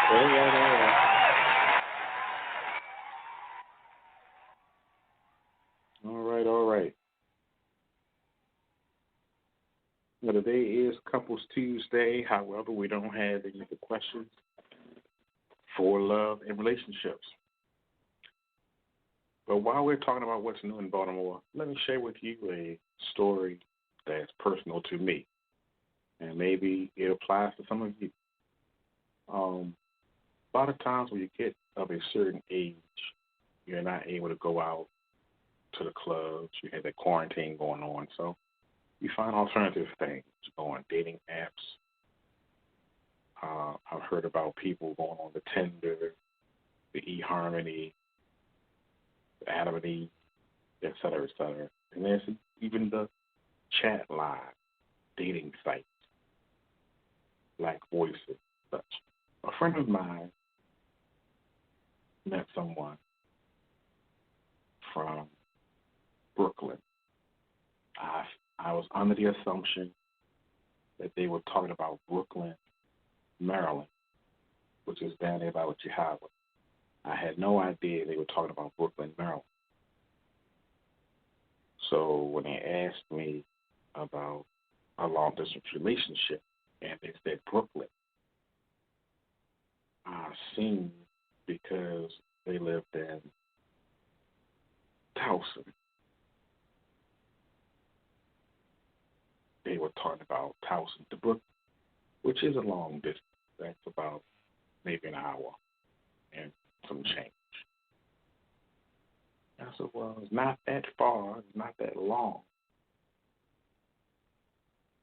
All right, all right. All right, all right. Well, today is Couples Tuesday. However, we don't have any other questions for love and relationships. But while we're talking about what's new in Baltimore, let me share with you a story that's personal to me, and maybe it applies to some of you. A lot of times when you get of a certain age, you're not able to go out to the clubs. You have that quarantine going on, so you find alternative things. You go on dating apps. I've heard about people going on the Tinder, the eHarmony, the Adam and Eve, et cetera, et cetera. And there's even the chat live dating sites like Voices, such. A friend of mine met someone from Brooklyn. I was under the assumption that they were talking about Brooklyn, Maryland, which is down there by Chicago. I had no idea they were talking about Brooklyn, Maryland. So when they asked me about a long distance relationship and they said Brooklyn, I assumed because they lived in Towson, they were talking about Towson to Brooklyn, which is a long distance. That's about maybe an hour and some change. I said, well, it's not that far, it's not that long.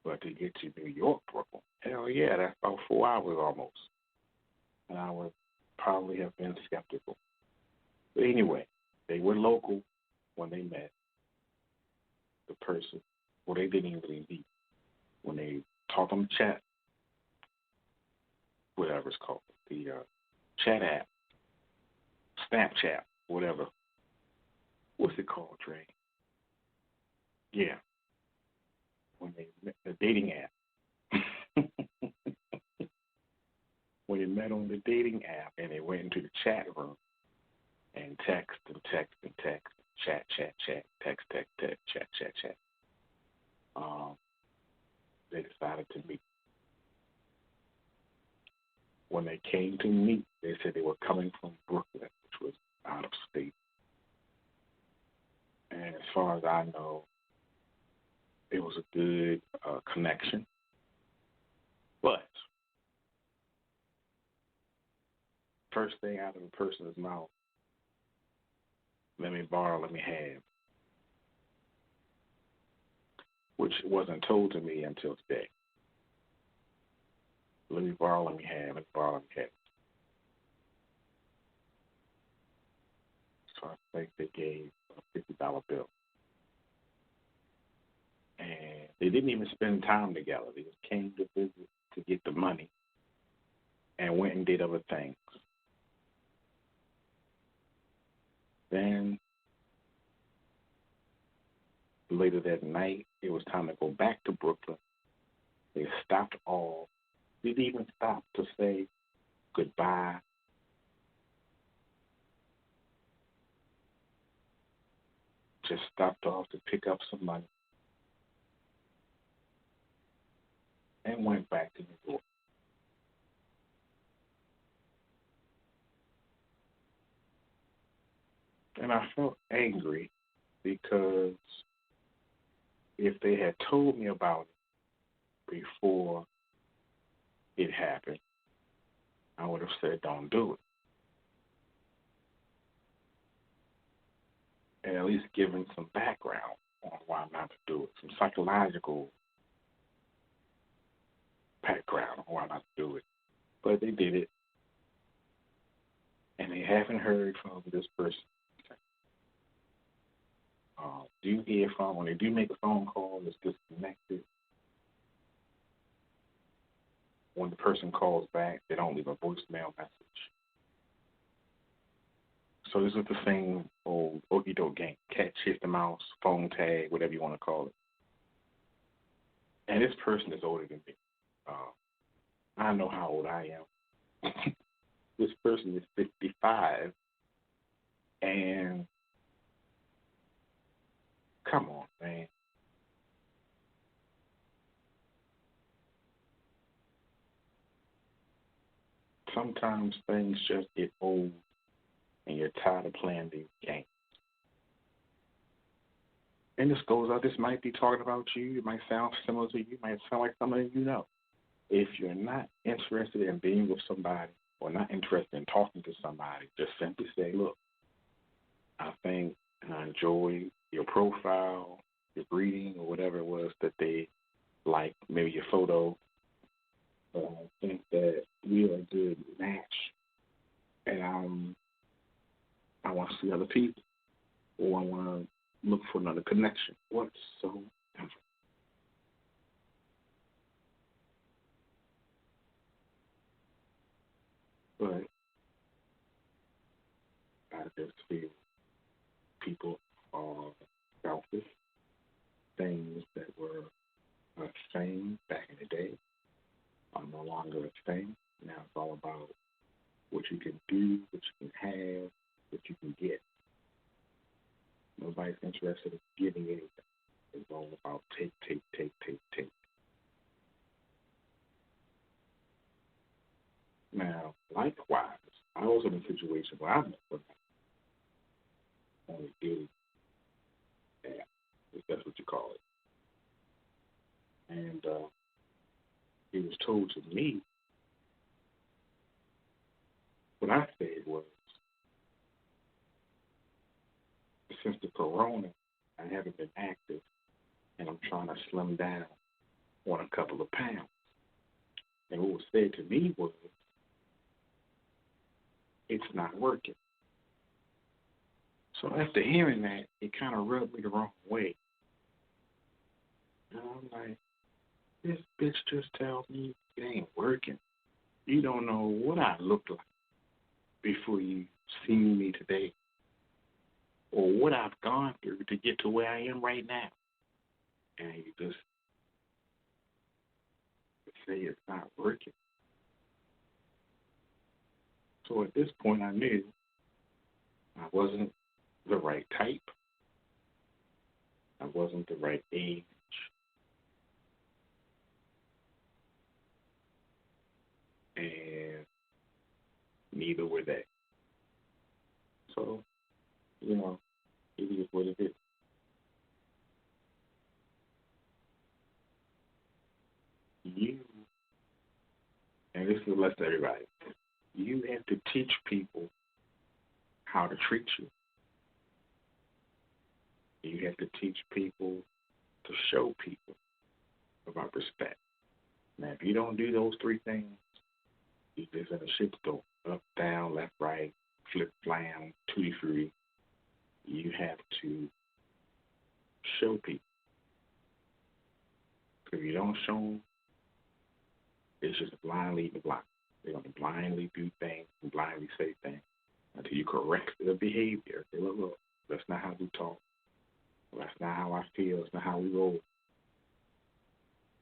But to get to New York, Brooklyn, hell yeah, that's about 4 hours almost. And I would probably have been skeptical. But anyway, they were local when they met the person. Well, they didn't even really meet. When they talked on the chat, whatever it's called, the chat app, Snapchat, whatever. What's it called, Trey? Yeah, when they met the dating app. When they met on the dating app and they went into the chat room and text and text and text, chat, chat, chat, text, text, text, chat, chat, chat. They decided to meet. When they came to meet, they said they were coming from Brooklyn, which was out of state. And as far as I know, it was a good connection. But first thing out of a person's mouth, let me borrow, let me have, which wasn't told to me until today. Let me borrow, let me have, let me borrow, let me have. So I think they gave a $50 bill. And they didn't even spend time together. They just came to visit to get the money and went and did other things. Then later that night, it was time to go back to Brooklyn. They stopped all. Didn't even stop to say goodbye. Just stopped off to pick up some money and went back to New York. And I felt angry because if they had told me about it before it happened, I would have said, don't do it. And at least given some background on why not to do it, some psychological background on why not to do it. But they did it, and they haven't heard from this person. Do you hear from, when they do make a phone call, it's disconnected. When the person calls back, they don't leave a voicemail message. So this is the same old okey doke game, cat chase the mouse, phone tag, whatever you want to call it. And this person is older than me. I know how old I am. This person is 55, and come on, man. Sometimes things just get old, and you're tired of playing these games. And this goes out, this might be talking about you. It might sound similar to you. It might sound like somebody you know. If you're not interested in being with somebody or not interested in talking to somebody, just simply say, look, I think I enjoy your profile, your greeting, or whatever it was that they like, maybe your photo. But I think that we are a good match, and I want to see other people, or I want to look for another connection whatsoever. But I just feel people are selfish. Things that were a thing back in the day are no longer a thing. Now it's all about what you can do, what you can have, what you can get. Nobody's interested in giving anything. It's all about take, take, take, take, take. Now, likewise, I was in a situation where I never only did that, if that's what you call it. And it was told to me, what I said was, since the corona, I haven't been active, and I'm trying to slim down on a couple of pounds. And what was said to me was, it's not working. So after hearing that, it kind of rubbed me the wrong way. And I'm like, this bitch just tells me it ain't working. You don't know what I look like before you see me today, or what I've gone through to get to where I am right now. And you just say it's not working. So at this point, I knew I wasn't the right type. I wasn't the right age. And neither were they. So, it is what it is. You, and this is a lesson to everybody, you have to teach people how to treat you. You have to teach people to show people about respect. Now, if you don't do those three things, you're just in a shitstorm. Up, down, left, right, flip, flam, tutti frutti. You have to show people. If you don't show them, it's just blindly the block. They're going to blindly do things and blindly say things until you correct their behavior. Say, look, that's not how we talk. That's not how I feel. That's not how we roll.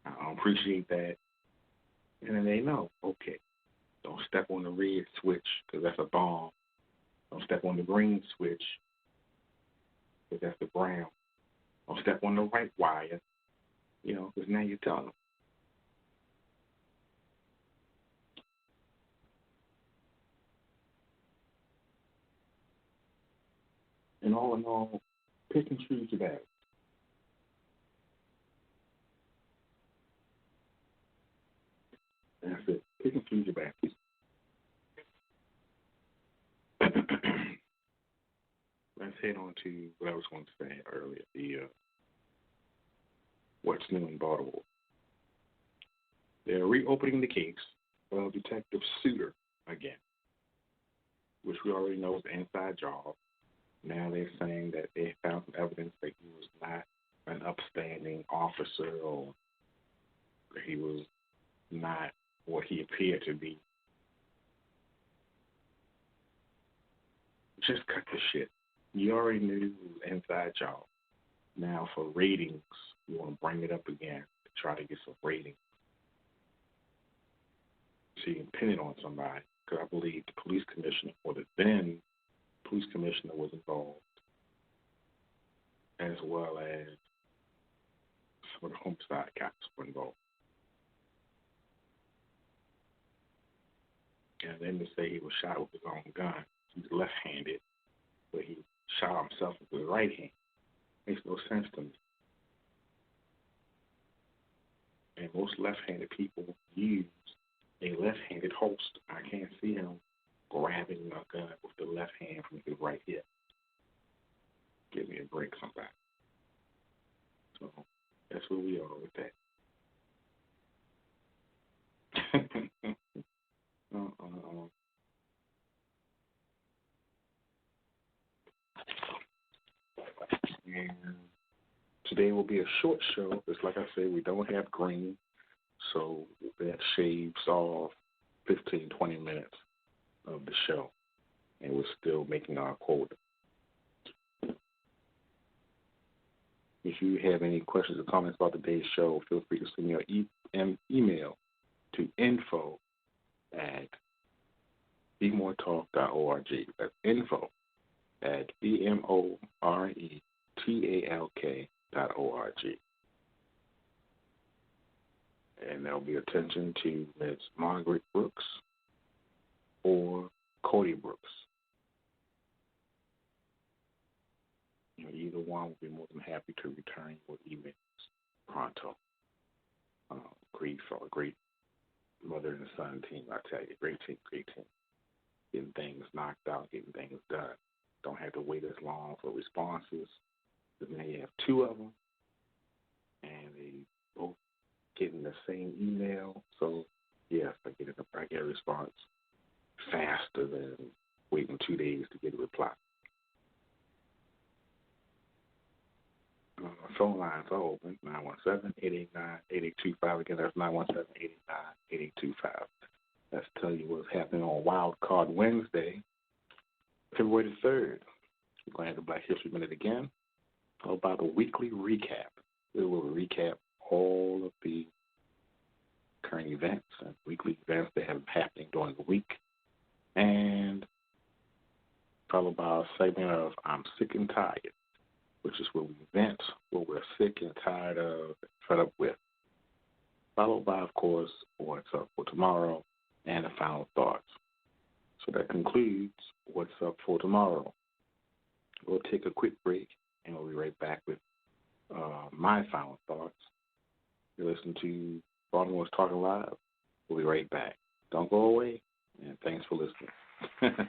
I don't appreciate that. And then they know, okay, don't step on the red switch because that's a bomb. Don't step on the green switch because that's the brown. Don't step on the white wire, because now you're telling them. And all in all, pick and choose your battles. That's it. Pick and choose your battles. Let's head on to what I was going to say earlier, the what's new in Baltimore. They're reopening the case of Detective Suter again, which we already know is an inside job. Now they're saying that they found some evidence that he was not an upstanding officer, or that he was not what he appeared to be. Just cut the shit. You already knew it was an inside job. Now for ratings, you want to bring it up again to try to get some ratings. So you can pin it on somebody. because I believe the police commissioner or the then police commissioner was involved, as well as some of the homicide cops were involved. And then to say he was shot with his own gun, he's left-handed, but he shot himself with his right hand. Makes no sense to me. And most left-handed people use a left-handed holster. I can't see him grabbing a gun with the left hand from his right hip. Give me a break, somebody. So that's where we are with that. And today will be a short show. Just like I said, we don't have green, so that shaves off 15, 20 minutes of the show, and we're still making our quota. If you have any questions or comments about today's show, feel free to send me an email to info@bemoretalk.org. That's info@bemoretalk.org. And there'll be attention to Ms. Margaret Brooks or Cody Brooks. Either one will be more than happy to return your emails pronto. Great mother and son team, I tell you. Great team. Getting things knocked out, getting things done. Don't have to wait as long for responses. Because now you have two of them, and they both getting the same email. So, yes, I get a response faster than waiting 2 days to get a reply. Phone lines are open, 917-889-8825. Again, that's 917-889-8825. Let's tell you what's happening on Wild Card Wednesday, February the 3rd. We're going to have the Black History Minute again, followed by the weekly recap. We will recap all of the current events and weekly events that have been happening during the week, and followed by a segment of I'm Sick and Tired, which is where we vent what we're sick and tired of, fed up with. Followed by, of course, What's Up for Tomorrow and the final thoughts. So that concludes What's Up for Tomorrow. We'll take a quick break, and we'll be right back with my final thoughts. You're listening to Baltimore's Talking Live. We'll be right back. Don't go away, and thanks for listening. Appreciate it.